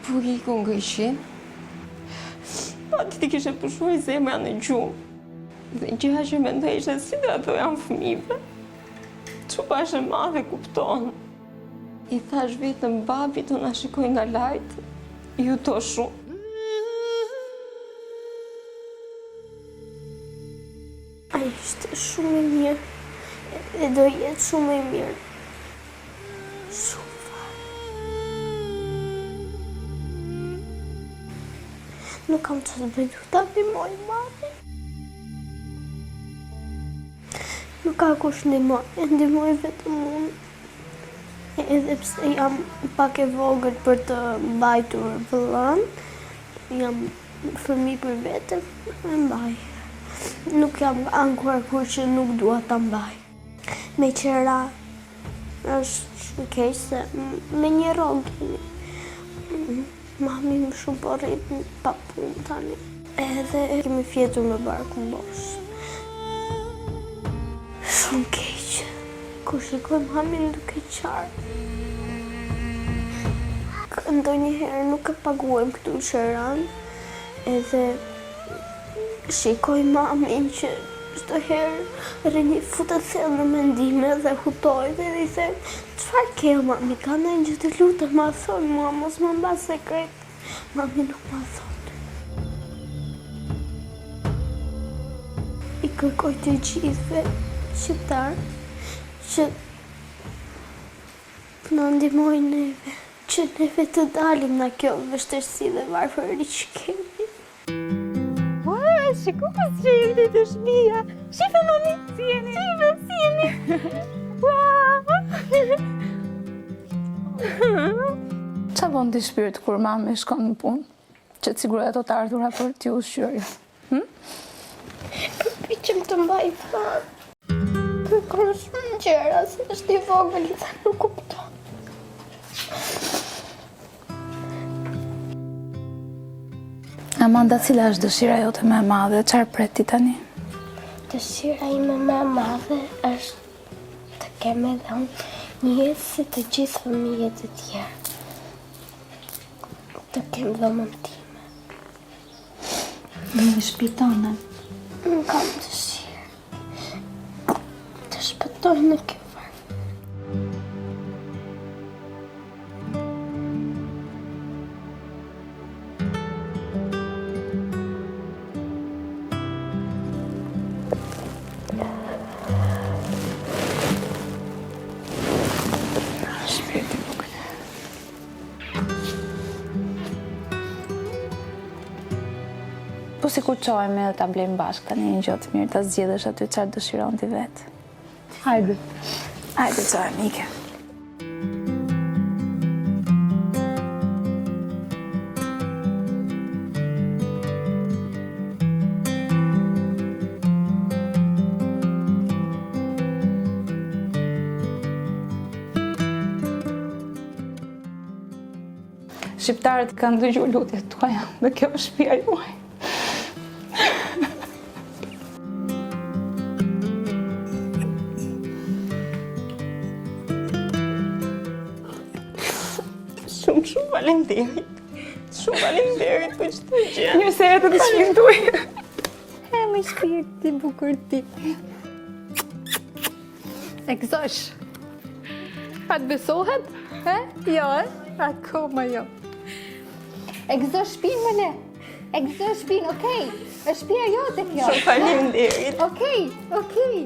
Burik unë gëshin. Pa ti kishe pushuaj zemra në gjumë. Dhe gjëja që mendoj ishte si dhe ato janë fëmijëve. Çupa është e madhe kupton. I thash vetëm babit të na shikoj nga lart. Ju to shumë. Ai ishte shumë i mirë. E do jetë shumë i mirë. Shumë fare. Nuk kam që të bëjdu ta ndihmoj mami. Nuk ka kush ndihmoj vetëm unë. Edhe pse jam pak e vogël për të mbajtur vëllën, jam fëmijë për vete, e mbaj. Nuk jam ankuar kur që nuk dua ta mbaj. Me qera është shumë keq se me një rogë. Mami më shumë po rrit pa punë tani. Edhe kemi fjetur me barkun bosh. Shumë keq. Kur shikoj mamin duke qarë. Ndonjëherë nuk e paguajmë këtu në Shëran. Edhe shikoj mamin që çdo herë rrini futet thellë në mendime dhe hutoj dhe i them, çfarë ke mami? Ka ndonjë gjë të lutem ma thon mua, mos më mba sekret. Mami nuk ma thon. I kërkoj të gjithëve shqiptar që na ndihmojnë neve, që neve të dalim nga kjo vështirësi dhe varferi që kemi. Shiko që jeni të shtëpia. Shife mami, si jeni? Shife, si jeni? Qa bon t'i shpirt kur mami shkon në punë? Që të sigurohet të ardhura për t'ju ushqyrja? Përpiqem të mbaj fare. Kërkon shumë gjëra, se është i vogël dhe nuk kupton. Amanda, cila është dëshira jote më e madhe? Çfarë pret ti tani? Dëshira ime më e madhe është të kem edhe unë një jetë si të gjithë fëmijët e tjerë. Të kem dhomën time. Në shtëpi tonë. Nuk kam dëshirë të shpëtoj në kjo varfër. Po si kur qojme dhe ta blejmë bashkë tani një gjotë mirë, ta zgjedhësh aty çfarë dëshiron ti vetë. Hajde. Hajde qojme, ike. Shqiptarët kanë dëgjuar lutjet tuaja dhe kjo është shtëpia juaj. Shumë faleminderit. Shumë faleminderit për çdo gjë. Mirë se erdhe të shpintuj. E më shpirti bukur ti. E gëzosh. Pa të besohet? Jo, akoma jo. E gëzosh shpinë më ne. E gëzosh shpinë, okej. Është shtëpia jote kjo. Shumë faleminderit. Okej.